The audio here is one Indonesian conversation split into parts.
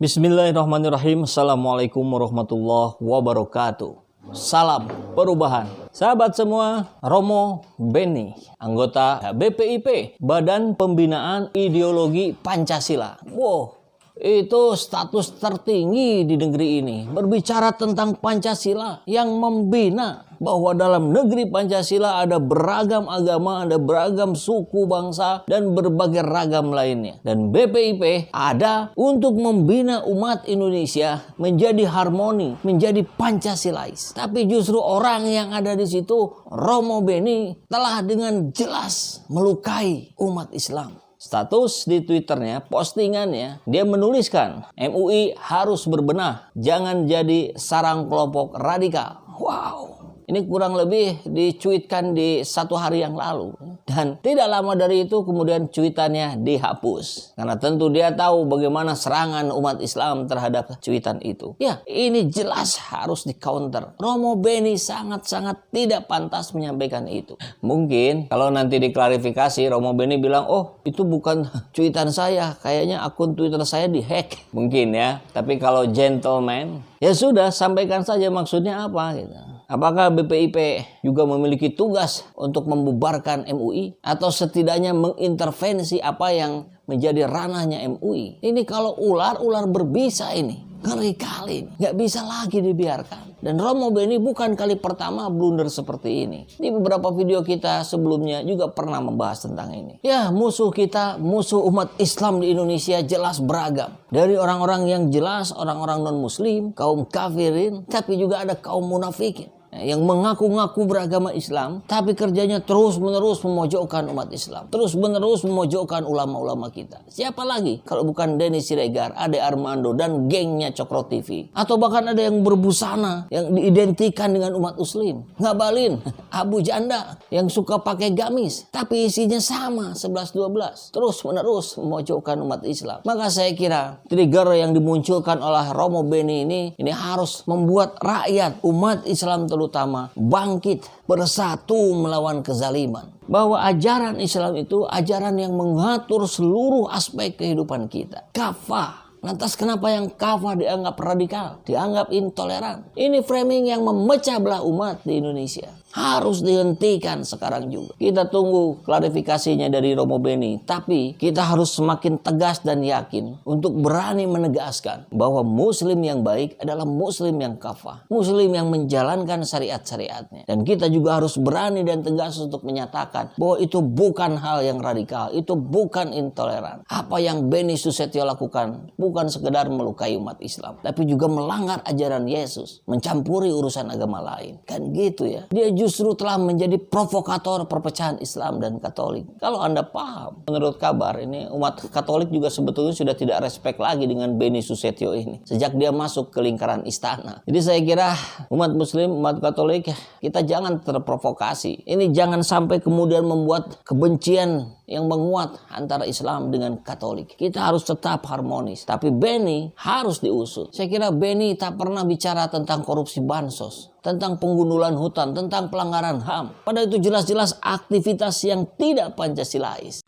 Bismillahirrahmanirrahim. Assalamualaikum warahmatullahi wabarakatuh. Salam perubahan. Sahabat semua, Romo Beni, anggota BPIP, Badan Pembinaan Ideologi Pancasila. Wow, itu status tertinggi di negeri ini. Berbicara tentang Pancasila yang membina bahwa dalam negeri Pancasila ada beragam agama, ada beragam suku bangsa, dan berbagai ragam lainnya. Dan BPIP ada untuk membina umat Indonesia menjadi harmoni, menjadi Pancasilais. Tapi justru orang yang ada di situ, Romo Beni, telah dengan jelas melukai umat Islam. Status di Twitternya, postingannya, dia menuliskan, MUI harus berbenah, jangan jadi sarang kelompok radikal. Wow. Ini kurang lebih dicuitkan di 1 hari yang lalu. Dan tidak lama dari itu kemudian cuitannya dihapus. Karena tentu dia tahu bagaimana serangan umat Islam terhadap cuitan itu. Ya, ini jelas harus di counter. Romo Beni sangat-sangat tidak pantas menyampaikan itu. Mungkin kalau nanti diklarifikasi, Romo Beni bilang, oh itu bukan cuitan saya. Kayaknya akun Twitter saya dihack. Mungkin ya. Tapi kalau gentleman, ya sudah, sampaikan saja maksudnya apa gitu. Apakah BPIP juga memiliki tugas untuk membubarkan MUI? Atau setidaknya mengintervensi apa yang menjadi ranahnya MUI? Ini kalau ular berbisa ini. Ngeri kali. Nggak bisa lagi dibiarkan. Dan Romo Beni bukan kali pertama blunder seperti ini. Di beberapa video kita sebelumnya juga pernah membahas tentang ini. Ya, musuh kita, musuh umat Islam di Indonesia jelas beragam. Dari orang-orang yang jelas, orang-orang non-muslim, kaum kafirin, tapi juga ada kaum munafikin yang mengaku-ngaku beragama Islam, tapi kerjanya terus-menerus memojokkan umat Islam, terus-menerus memojokkan ulama-ulama kita. Siapa lagi kalau bukan Denny Siregar, Ade Armando, dan gengnya Cokro TV? Atau bahkan ada yang berbusana, yang diidentikan dengan umat Muslim. Ngabalin, Abu Janda, yang suka pakai gamis, tapi isinya sama, 11-12. Terus-menerus memojokkan umat Islam. Maka saya kira, trigger yang dimunculkan oleh Romo Beni ini harus membuat rakyat, umat Islam terutama bangkit, bersatu melawan kezaliman. Bahwa ajaran Islam itu ajaran yang mengatur seluruh aspek kehidupan kita. Kafah. Lantas kenapa yang kafah dianggap radikal, dianggap intoleran? Ini framing yang memecah belah umat di Indonesia. Harus dihentikan sekarang juga. Kita tunggu klarifikasinya dari Romo Beni. Tapi kita harus semakin tegas dan yakin untuk berani menegaskan bahwa Muslim yang baik adalah Muslim yang kafah. Muslim yang menjalankan syariat-syariatnya. Dan kita juga harus berani dan tegas untuk menyatakan bahwa itu bukan hal yang radikal. Itu bukan intoleran. Apa yang Beni Susetio lakukan bukan sekedar melukai umat Islam, tapi juga melanggar ajaran Yesus, mencampuri urusan agama lain. Kan gitu ya. Dia justru telah menjadi provokator perpecahan Islam dan Katolik. Kalau Anda paham, menurut kabar ini umat Katolik juga sebetulnya sudah tidak respect lagi dengan Beni Susetio ini sejak dia masuk ke lingkaran istana. Jadi saya kira umat Muslim, umat Katolik, kita jangan terprovokasi. Ini jangan sampai kemudian membuat kebencian yang menguat antara Islam dengan Katolik. Kita harus tetap harmonis. Tapi Beni harus diusut. Saya kira Beni tak pernah bicara tentang korupsi bansos, tentang penggundulan hutan, tentang pelanggaran HAM. Padahal itu jelas-jelas aktivitas yang tidak Pancasilais.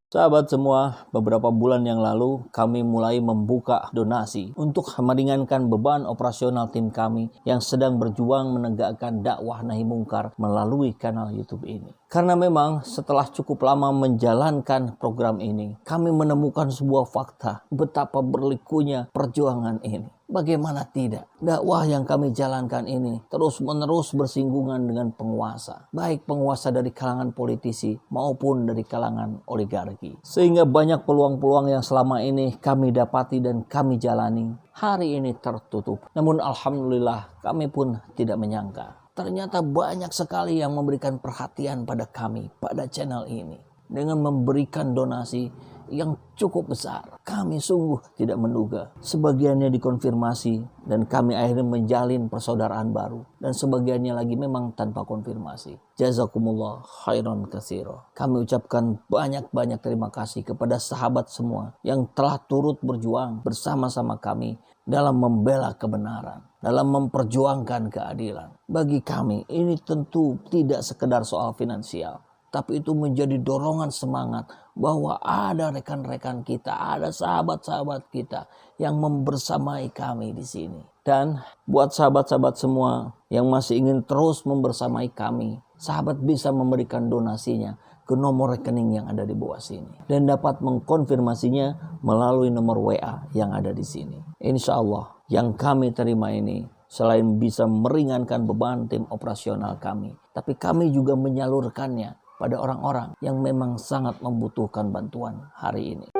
Sahabat semua, beberapa bulan yang lalu kami mulai membuka donasi untuk meringankan beban operasional tim kami yang sedang berjuang menegakkan dakwah nahi mungkar melalui kanal YouTube ini. Karena memang setelah cukup lama menjalankan program ini, kami menemukan sebuah fakta betapa berlikunya perjuangan ini. Bagaimana tidak? Dakwah yang kami jalankan ini terus-menerus bersinggungan dengan penguasa. Baik penguasa dari kalangan politisi maupun dari kalangan oligarki. Sehingga banyak peluang-peluang yang selama ini kami dapati dan kami jalani, hari ini tertutup. Namun alhamdulillah kami pun tidak menyangka. Ternyata banyak sekali yang memberikan perhatian pada kami, pada channel ini. Dengan memberikan donasi yang cukup besar. Kami sungguh tidak menduga. Sebagiannya dikonfirmasi dan kami akhirnya menjalin persaudaraan baru. Dan sebagiannya lagi memang tanpa konfirmasi. Jazakumullah khairan katsira. Kami ucapkan banyak-banyak terima kasih kepada sahabat semua yang telah turut berjuang bersama-sama kami dalam membela kebenaran, dalam memperjuangkan keadilan. Bagi kami ini tentu tidak sekedar soal finansial. tapi itu menjadi dorongan semangat bahwa ada rekan-rekan kita, ada sahabat-sahabat kita yang membersamai kami di sini. Dan buat sahabat-sahabat semua yang masih ingin terus membersamai kami, sahabat bisa memberikan donasinya ke nomor rekening yang ada di bawah sini dan dapat mengkonfirmasinya melalui nomor WA yang ada di sini. Insya Allah yang kami terima ini selain bisa meringankan beban tim operasional kami, tapi kami juga menyalurkannya pada orang-orang yang memang sangat membutuhkan bantuan hari ini.